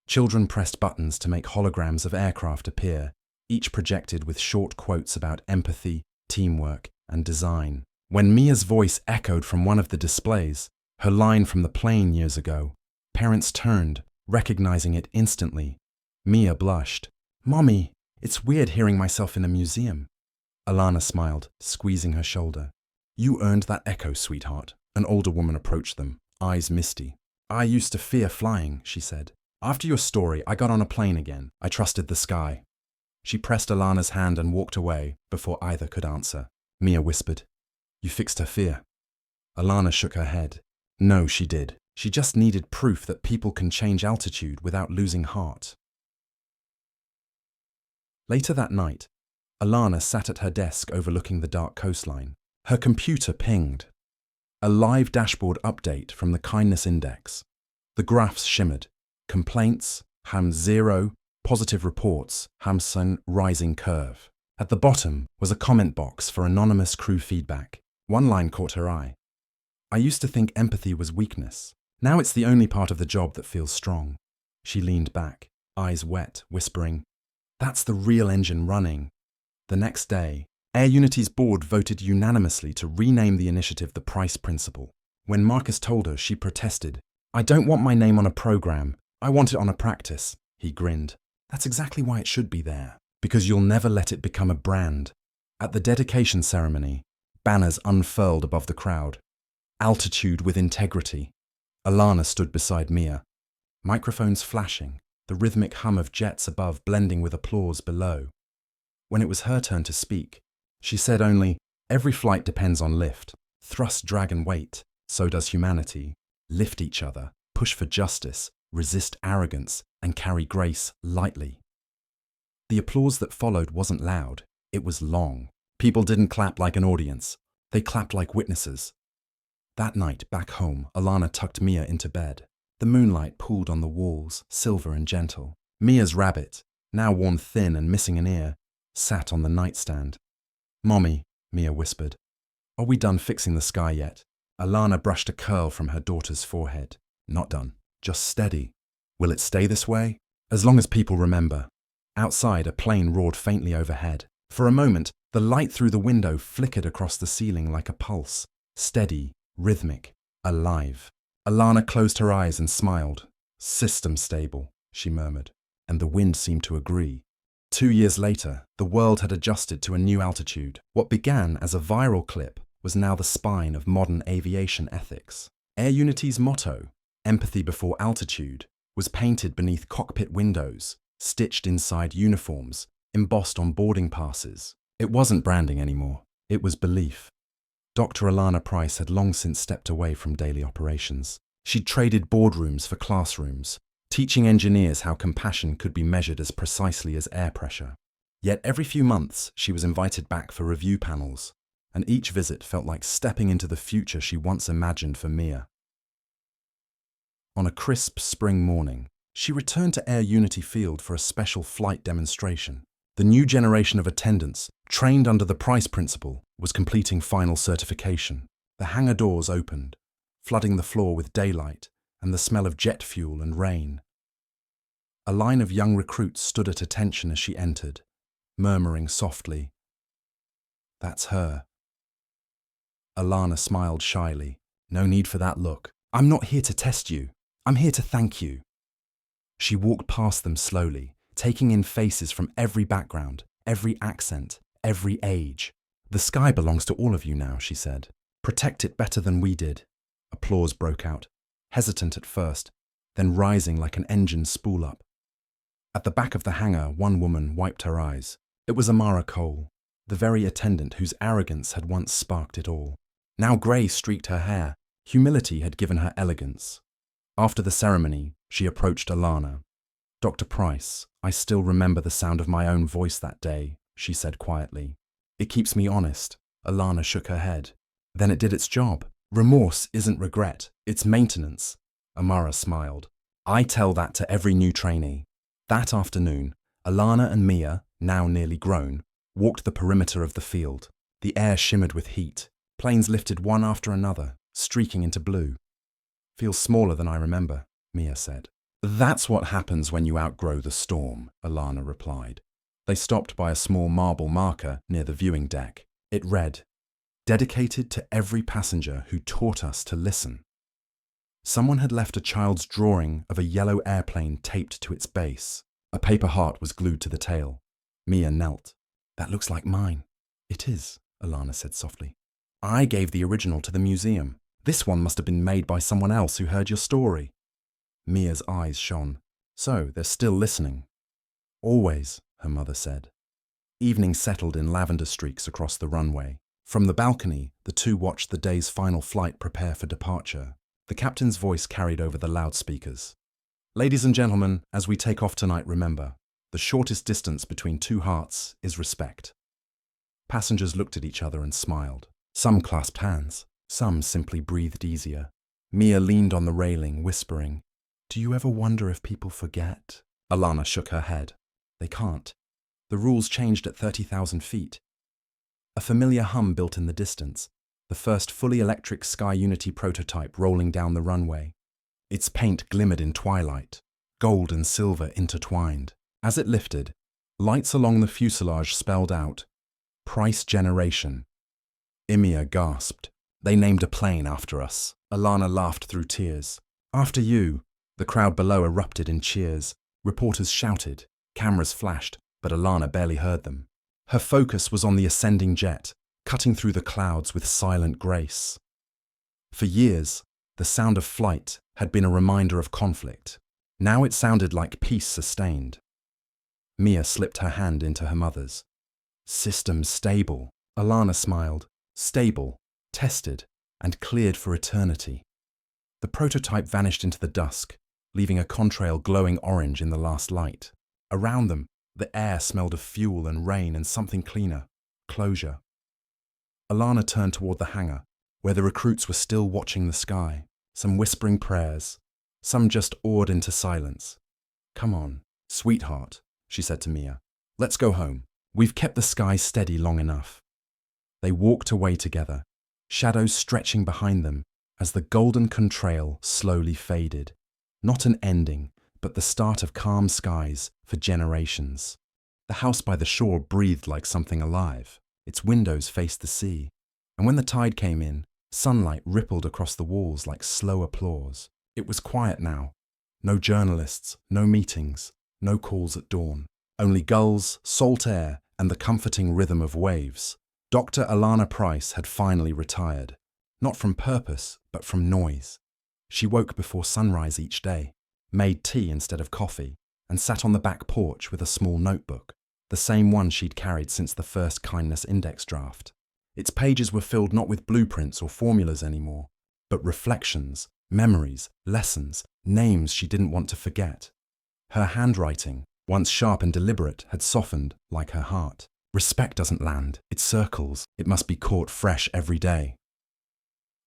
Children pressed buttons to make holograms of aircraft appear, each projected with short quotes about empathy, teamwork, and design. When Mia's voice echoed from one of the displays, her line from the plane years ago, parents turned, recognizing it instantly. Mia blushed. "Mommy, it's weird hearing myself in a museum." Alana smiled, squeezing her shoulder. "You earned that echo, sweetheart." An older woman approached them, eyes misty. "I used to fear flying," she said. "After your story, I got on a plane again. I trusted the sky." She pressed Alana's hand and walked away before either could answer. Mia whispered, "You fixed her fear." Alana shook her head. No, she did. She just needed proof that people can change altitude without losing heart. Later that night, Alana sat at her desk overlooking the dark coastline. Her computer pinged. A live dashboard update from the Kindness Index. The graphs shimmered. Complaints, HAM0, positive reports, HAMSUN rising curve. At the bottom was a comment box for anonymous crew feedback. One line caught her eye. "I used to think empathy was weakness. Now it's the only part of the job that feels strong." She leaned back, eyes wet, whispering, "That's the real engine running." The next day, Air Unity's board voted unanimously to rename the initiative the Price Principle. When Marcus told her, she protested. "I don't want my name on a program. I want it on a practice." He grinned. "That's exactly why it should be there, because you'll never let it become a brand." At the dedication ceremony, banners unfurled above the crowd. "Altitude with integrity." Alana stood beside Mia. Microphones flashing, the rhythmic hum of jets above blending with applause below. When it was her turn to speak, she said only, "Every flight depends on lift. Thrust, drag, and weight. So does humanity. Lift each other, push for justice, resist arrogance, and carry grace lightly." The applause that followed wasn't loud. It was long. People didn't clap like an audience. They clapped like witnesses. That night, back home, Alana tucked Mia into bed. The moonlight pooled on the walls, silver and gentle. Mia's rabbit, now worn thin and missing an ear, sat on the nightstand. "Mommy," Mia whispered, "are we done fixing the sky yet?" Alana brushed a curl from her daughter's forehead. "Not done. Just steady. Will it stay this way? As long as people remember." Outside, a plane roared faintly overhead. For a moment, the light through the window flickered across the ceiling like a pulse. Steady, rhythmic, alive. Alana closed her eyes and smiled. "System stable," she murmured, and the wind seemed to agree. 2 years later, the world had adjusted to a new altitude. What began as a viral clip was now the spine of modern aviation ethics. Air Unity's motto, "Empathy before altitude," was painted beneath cockpit windows, stitched inside uniforms, embossed on boarding passes. It wasn't branding anymore. It was belief. Dr. Alana Price had long since stepped away from daily operations. She'd traded boardrooms for classrooms, teaching engineers how compassion could be measured as precisely as air pressure. Yet every few months, she was invited back for review panels, and each visit felt like stepping into the future she once imagined for Mia. On a crisp spring morning, she returned to Air Unity Field for a special flight demonstration. The new generation of attendants, trained under the Price Principle, was completing final certification. The hangar doors opened, flooding the floor with daylight and the smell of jet fuel and rain. A line of young recruits stood at attention as she entered, murmuring softly, "That's her." Alana smiled shyly. "No need for that look. I'm not here to test you. I'm here to thank you." She walked past them slowly, taking in faces from every background, every accent, every age. "The sky belongs to all of you now," she said. "Protect it better than we did." Applause broke out, hesitant at first, then rising like an engine spool up. At the back of the hangar, one woman wiped her eyes. It was Amara Cole, the very attendant whose arrogance had once sparked it all. Now grey streaked her hair. Humility had given her elegance. After the ceremony, she approached Alana. "Dr. Price, I still remember the sound of my own voice that day," she said quietly. "It keeps me honest." Alana shook her head. "Then it did its job. Remorse isn't regret, it's maintenance." Amara smiled. "I tell that to every new trainee." That afternoon, Alana and Mia, now nearly grown, walked the perimeter of the field. The air shimmered with heat. Planes lifted one after another, streaking into blue. "Feels smaller than I remember," Mia said. "That's what happens when you outgrow the storm," Alana replied. They stopped by a small marble marker near the viewing deck. It read, "Dedicated to every passenger who taught us to listen." Someone had left a child's drawing of a yellow airplane taped to its base. A paper heart was glued to the tail. Mia knelt. "That looks like mine." "It is," Alana said softly. "I gave the original to the museum. This one must have been made by someone else who heard your story." Mia's eyes shone. "So, they're still listening." "Always," her mother said. Evening settled in lavender streaks across the runway. From the balcony, the two watched the day's final flight prepare for departure. The captain's voice carried over the loudspeakers. "Ladies and gentlemen, as we take off tonight, remember, the shortest distance between two hearts is respect." Passengers looked at each other and smiled. Some clasped hands. Some simply breathed easier. Mia leaned on the railing, whispering, "Do you ever wonder if people forget?" Alana shook her head. "They can't. The rules changed at 30,000 feet. A familiar hum built in the distance, the first fully electric Sky Unity prototype rolling down the runway. Its paint glimmered in twilight, gold and silver intertwined. As it lifted, lights along the fuselage spelled out, "Price Generation." Imia gasped. "They named a plane after us." Alana laughed through tears. "After you." The crowd below erupted in cheers. Reporters shouted. Cameras flashed, but Alana barely heard them. Her focus was on the ascending jet, cutting through the clouds with silent grace. For years, the sound of flight had been a reminder of conflict. Now it sounded like peace sustained. Mia slipped her hand into her mother's. "System stable." Alana smiled. "Stable, tested, and cleared for eternity." The prototype vanished into the dusk, leaving a contrail glowing orange in the last light. Around them, the air smelled of fuel and rain and something cleaner, closure. Alana turned toward the hangar, where the recruits were still watching the sky, some whispering prayers, some just awed into silence. "Come on, sweetheart," she said to Mia. "Let's go home. We've kept the sky steady long enough." They walked away together, shadows stretching behind them as the golden contrail slowly faded. Not an ending, but the start of calm skies for generations. The house by the shore breathed like something alive. Its windows faced the sea, and when the tide came in, sunlight rippled across the walls like slow applause. It was quiet now. No journalists, no meetings, no calls at dawn. Only gulls, salt air, and the comforting rhythm of waves. Dr. Alana Price had finally retired, not from purpose, but from noise. She woke before sunrise each day, made tea instead of coffee, and sat on the back porch with a small notebook, the same one she'd carried since the first Kindness Index draft. Its pages were filled not with blueprints or formulas anymore, but reflections, memories, lessons, names she didn't want to forget. Her handwriting, once sharp and deliberate, had softened like her heart. Respect doesn't land, it circles. It must be caught fresh every day.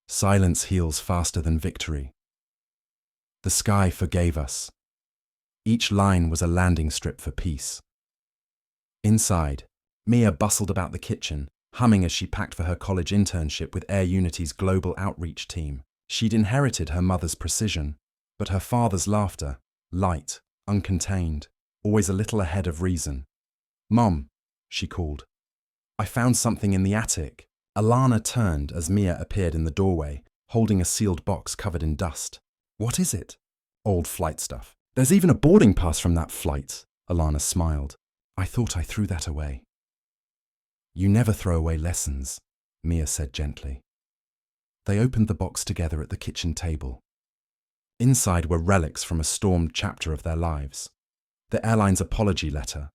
Silence heals faster than victory. The sky forgave us. Each line was a landing strip for peace. Inside, Mia bustled about the kitchen, humming as she packed for her college internship with Air Unity's global outreach team. She'd inherited her mother's precision, but her father's laughter, light, uncontained, always a little ahead of reason. "Mom," she called. "I found something in the attic." Alana turned as Mia appeared in the doorway, holding a sealed box covered in dust. "What is it?" "Old flight stuff. There's even a boarding pass from that flight." Alana smiled. "I thought I threw that away." "You never throw away lessons," Mia said gently. They opened the box together at the kitchen table. Inside were relics from a stormed chapter of their lives. The airline's apology letter,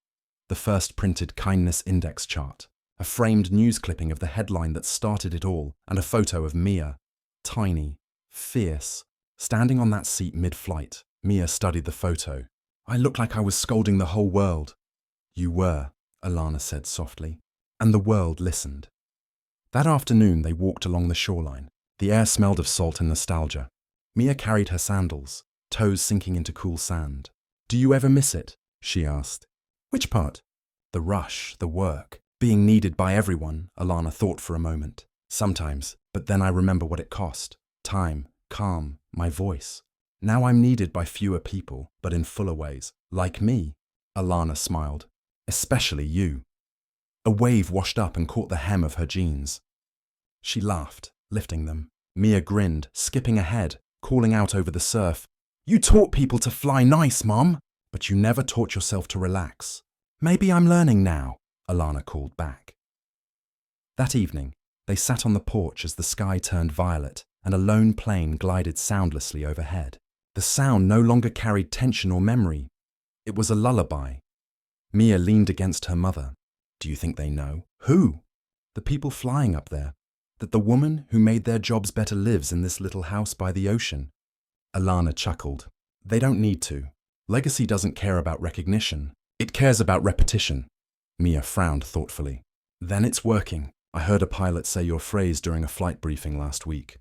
the first printed kindness index chart, a framed news clipping of the headline that started it all, and a photo of Mia, tiny, fierce, standing on that seat mid-flight. Mia studied the photo. "I looked like I was scolding the whole world." "You were," Alana said softly, and the world listened. That afternoon they walked along the shoreline. The air smelled of salt and nostalgia. Mia carried her sandals, toes sinking into cool sand. "Do you ever miss it?" she asked. "Which part?" "The rush, the work, being needed by everyone," Alana thought for a moment. "Sometimes, but then I remember what it cost. Time, calm, my voice. Now I'm needed by fewer people, but in fuller ways. Like me." Alana smiled. "Especially you." A wave washed up and caught the hem of her jeans. She laughed, lifting them. Mia grinned, skipping ahead, calling out over the surf, "You taught people to fly nice, Mom, but you never taught yourself to relax." "Maybe I'm learning now," Alana called back. That evening, they sat on the porch as the sky turned violet and a lone plane glided soundlessly overhead. The sound no longer carried tension or memory. It was a lullaby. Mia leaned against her mother. "Do you think they know?" "Who?" "The people flying up there. That the woman who made their jobs better lives in this little house by the ocean." Alana chuckled. "They don't need to. Legacy doesn't care about recognition. It cares about repetition." Mia frowned thoughtfully. "Then it's working. I heard a pilot say your phrase during a flight briefing last week."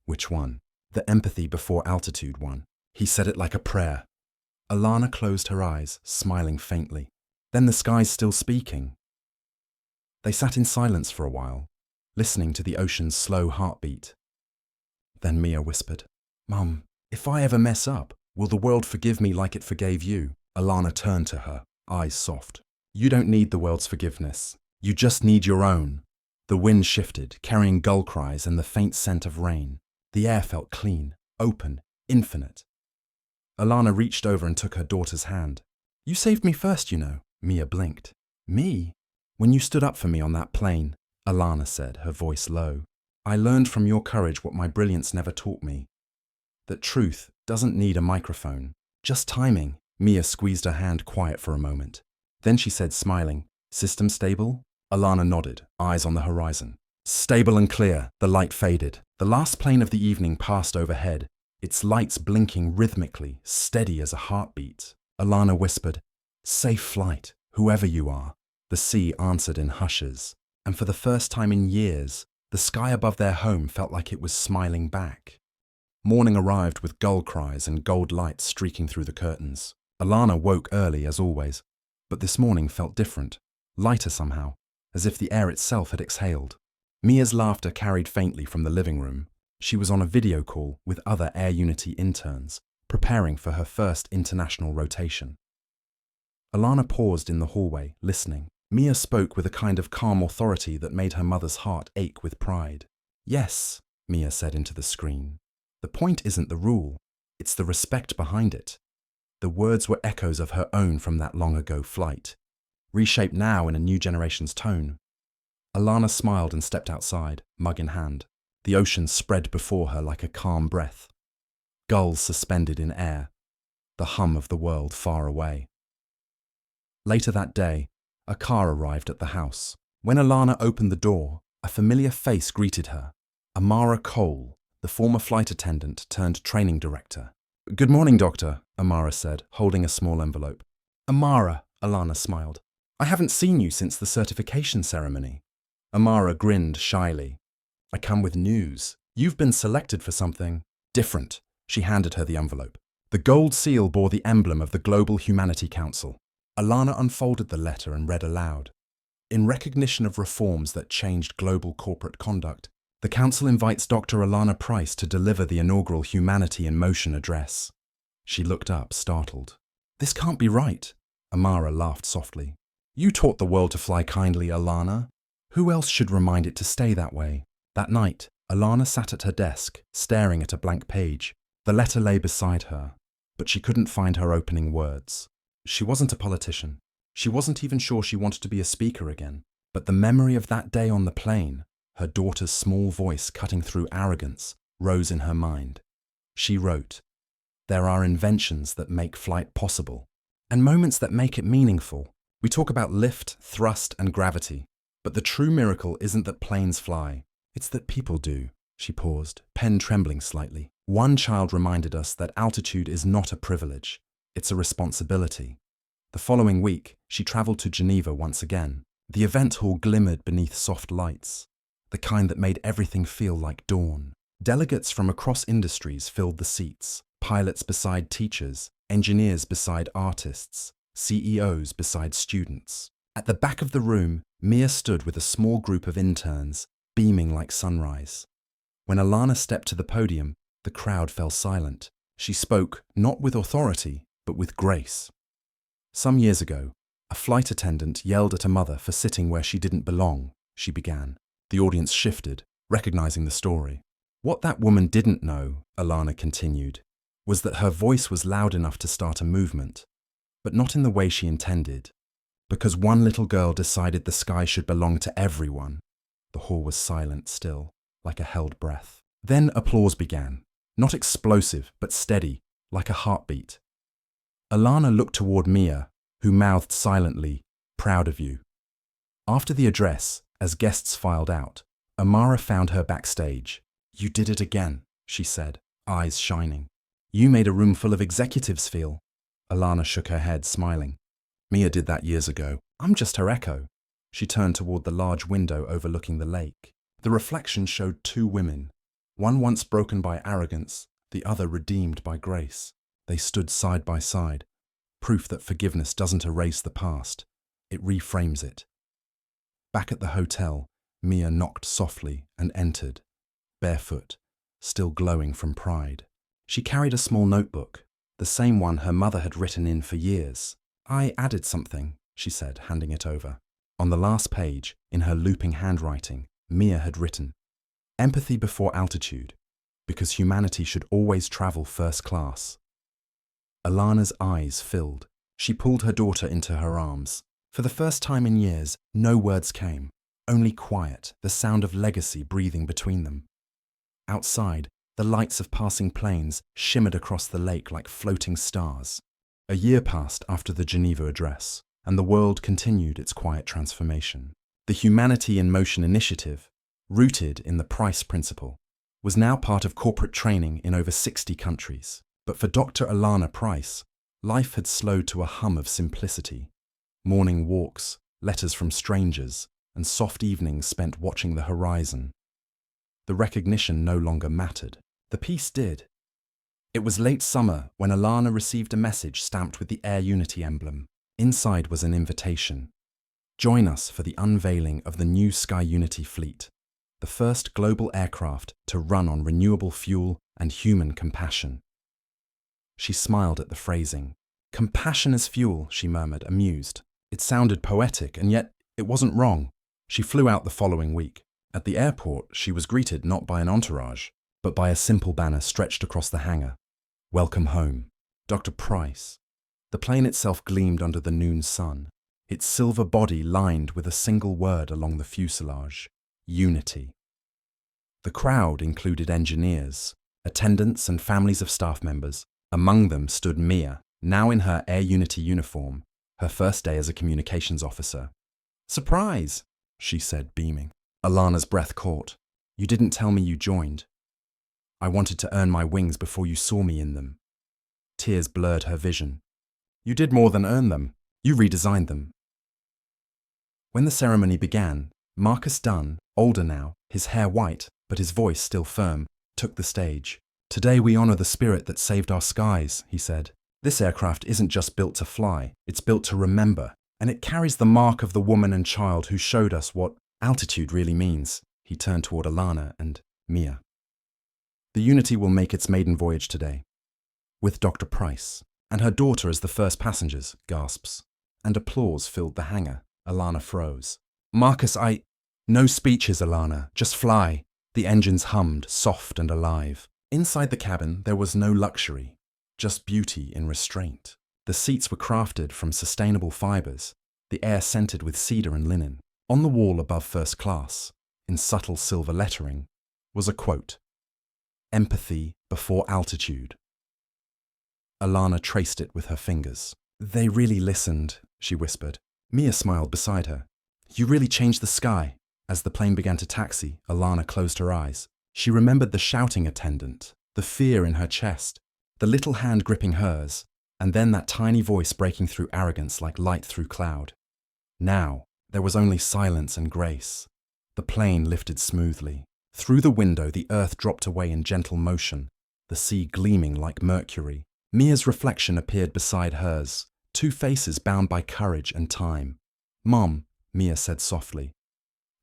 "Which one?" "The empathy before altitude one. He said it like a prayer." Alana closed her eyes, smiling faintly. "Then the sky's still speaking." They sat in silence for a while, listening to the ocean's slow heartbeat. Then Mia whispered, "Mum, if I ever mess up, will the world forgive me like it forgave you?" Alana turned to her, eyes soft. "You don't need the world's forgiveness. You just need your own." The wind shifted, carrying gull cries and the faint scent of rain. The air felt clean, open, infinite. Alana reached over and took her daughter's hand. "You saved me first, you know." Mia blinked. "Me?" "When you stood up for me on that plane," Alana said, her voice low. "I learned from your courage what my brilliance never taught me. That truth doesn't need a microphone, just timing." Mia squeezed her hand quiet for a moment. Then she said, smiling, "System stable?" Alana nodded, eyes on the horizon. Stable and clear, the light faded. The last plane of the evening passed overhead, its lights blinking rhythmically, steady as a heartbeat. Alana whispered, "Safe flight, whoever you are." The sea answered in hushes, and for the first time in years, the sky above their home felt like it was smiling back. Morning arrived with gull cries and gold lights streaking through the curtains. Alana woke early, as always, but this morning felt different, lighter somehow, as if the air itself had exhaled. Mia's laughter carried faintly from the living room. She was on a video call with other Air Unity interns, preparing for her first international rotation. Alana paused in the hallway, listening. Mia spoke with a kind of calm authority that made her mother's heart ache with pride. "Yes," Mia said into the screen. "The point isn't the rule, it's the respect behind it." The words were echoes of her own from that long-ago flight, reshaped now in a new generation's tone. Alana smiled and stepped outside, mug in hand. The ocean spread before her like a calm breath. Gulls suspended in air, the hum of the world far away. Later that day, a car arrived at the house. When Alana opened the door, a familiar face greeted her. Amara Cole, the former flight attendant turned training director. "Good morning, Doctor," Amara said, holding a small envelope. "Amara," Alana smiled. "I haven't seen you since the certification ceremony." Amara grinned shyly. "I come with news. You've been selected for something different." She handed her the envelope. The gold seal bore the emblem of the Global Humanity Council. Alana unfolded the letter and read aloud. In recognition of reforms that changed global corporate conduct, the Council invites Dr. Alana Price to deliver the inaugural Humanity in Motion address. She looked up, startled. This can't be right. Amara laughed softly. You taught the world to fly kindly, Alana. Who else should remind it to stay that way? That night, Alana sat at her desk, staring at a blank page. The letter lay beside her, but she couldn't find her opening words. She wasn't a politician. She wasn't even sure she wanted to be a speaker again. But the memory of that day on the plane, her daughter's small voice cutting through arrogance, rose in her mind. She wrote, "There are inventions that make flight possible, and moments that make it meaningful. We talk about lift, thrust, and gravity, but the true miracle isn't that planes fly. It's that people do." She paused, pen trembling slightly. One child reminded us that altitude is not a privilege, it's a responsibility. The following week, she travelled to Geneva once again. The event hall glimmered beneath soft lights, the kind that made everything feel like dawn. Delegates from across industries filled the seats, pilots beside teachers, engineers beside artists, CEOs beside students. At the back of the room, Mia stood with a small group of interns, beaming like sunrise. When Alana stepped to the podium, the crowd fell silent. She spoke not with authority, but with grace. Some years ago, a flight attendant yelled at a mother for sitting where she didn't belong, she began. The audience shifted, recognizing the story. What that woman didn't know, Alana continued, was that her voice was loud enough to start a movement, but not in the way she intended. Because one little girl decided the sky should belong to everyone. The hall was silent still, like a held breath. Then applause began, not explosive, but steady, like a heartbeat. Alana looked toward Mia, who mouthed silently, "Proud of you." After the address, as guests filed out, Amara found her backstage. "You did it again," she said, eyes shining. "You made a room full of executives feel." Alana shook her head, smiling. "Mia did that years ago. I'm just her echo." She turned toward the large window overlooking the lake. The reflection showed two women, one once broken by arrogance, the other redeemed by grace. They stood side by side, proof that forgiveness doesn't erase the past, it reframes it. Back at the hotel, Mia knocked softly and entered, barefoot, still glowing from pride. She carried a small notebook, the same one her mother had written in for years. "I added something," she said, handing it over. On the last page, in her looping handwriting, Mia had written, "Empathy before altitude, because humanity should always travel first class." Alana's eyes filled. She pulled her daughter into her arms. For the first time in years, no words came, only quiet, the sound of legacy breathing between them. Outside, the lights of passing planes shimmered across the lake like floating stars. A year passed after the Geneva address, and the world continued its quiet transformation. The Humanity in Motion initiative, rooted in the Price principle, was now part of corporate training in over 60 countries. But for Dr. Alana Price, life had slowed to a hum of simplicity. Morning walks, letters from strangers, and soft evenings spent watching the horizon. The recognition no longer mattered. The peace did. It was late summer when Alana received a message stamped with the Air Unity emblem. Inside was an invitation. Join us for the unveiling of the new Sky Unity fleet, the first global aircraft to run on renewable fuel and human compassion. She smiled at the phrasing. "Compassion as fuel," she murmured, amused. It sounded poetic, and yet it wasn't wrong. She flew out the following week. At the airport, she was greeted not by an entourage, but by a simple banner stretched across the hangar. "Welcome home, Dr. Price." The plane itself gleamed under the noon sun, its silver body lined with a single word along the fuselage: Unity. The crowd included engineers, attendants and families of staff members. Among them stood Mia, now in her Air Unity uniform, her first day as a communications officer. "Surprise," she said, beaming. Alana's breath caught. "You didn't tell me you joined." "I wanted to earn my wings before you saw me in them." Tears blurred her vision. "You did more than earn them. You redesigned them." When the ceremony began, Marcus Dunn, older now, his hair white, but his voice still firm, took the stage. Today we honor the spirit that saved our skies, he said. This aircraft isn't just built to fly, it's built to remember, and it carries the mark of the woman and child who showed us what altitude really means. He turned toward Alana and Mia. The Unity will make its maiden voyage today, with Dr. Price, and her daughter as the first passengers, gasps, and applause filled the hangar. Alana froze. Marcus, No speeches, Alana, just fly. The engines hummed, soft and alive. Inside the cabin, there was no luxury, just beauty in restraint. The seats were crafted from sustainable fibers, the air scented with cedar and linen. On the wall above first class, in subtle silver lettering, was a quote, "Empathy before altitude." Alana traced it with her fingers. They really listened, she whispered. Mia smiled beside her. You really changed the sky. As the plane began to taxi, Alana closed her eyes. She remembered the shouting attendant, the fear in her chest, the little hand gripping hers, and then that tiny voice breaking through arrogance like light through cloud. Now, there was only silence and grace. The plane lifted smoothly. Through the window, the earth dropped away in gentle motion, the sea gleaming like mercury. Mia's reflection appeared beside hers, two faces bound by courage and time. Mom, Mia said softly,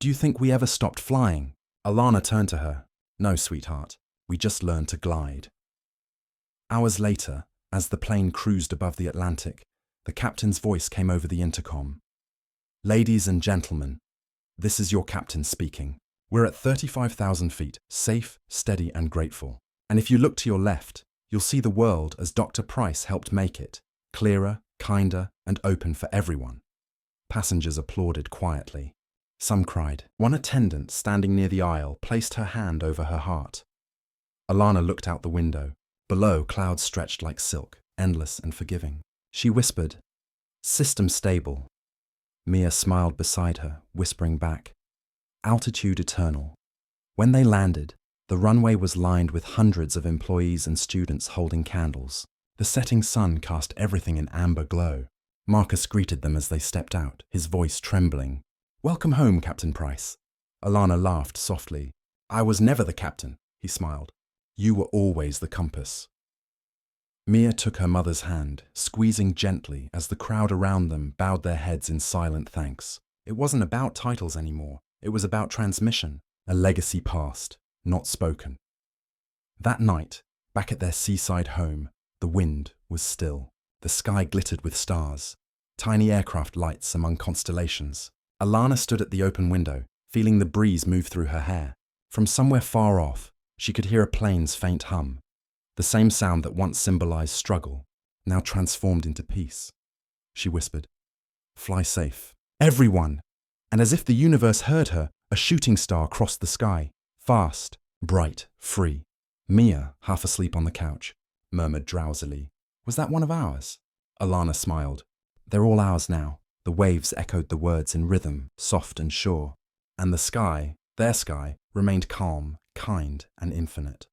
do you think we ever stopped flying? Alana turned to her. No, sweetheart, we just learned to glide. Hours later, as the plane cruised above the Atlantic, the captain's voice came over the intercom. Ladies and gentlemen, this is your captain speaking. We're at 35,000 feet, safe, steady and grateful. And if you look to your left, you'll see the world as Dr. Price helped make it, clearer, kinder and open for everyone. Passengers applauded quietly. Some cried. One attendant standing near the aisle placed her hand over her heart. Alana looked out the window. Below, clouds stretched like silk, endless and forgiving. She whispered, "System stable." Mia smiled beside her, whispering back, "Altitude eternal." When they landed, the runway was lined with hundreds of employees and students holding candles. The setting sun cast everything in amber glow. Marcus greeted them as they stepped out, his voice trembling. "Welcome home, Captain Price." Alana laughed softly. "I was never the captain," he smiled. "You were always the compass." Mia took her mother's hand, squeezing gently as the crowd around them bowed their heads in silent thanks. It wasn't about titles anymore. It was about transmission, a legacy passed, not spoken. That night, back at their seaside home, the wind was still. The sky glittered with stars, tiny aircraft lights among constellations. Alana stood at the open window, feeling the breeze move through her hair. From somewhere far off, she could hear a plane's faint hum, the same sound that once symbolized struggle, now transformed into peace. She whispered, "Fly safe, everyone!" And as if the universe heard her, a shooting star crossed the sky, fast, bright, free. Mia, half asleep on the couch, murmured drowsily, "Was that one of ours?" Alana smiled. "They're all ours now." The waves echoed the words in rhythm, soft and sure, and the sky, their sky, remained calm, kind and infinite.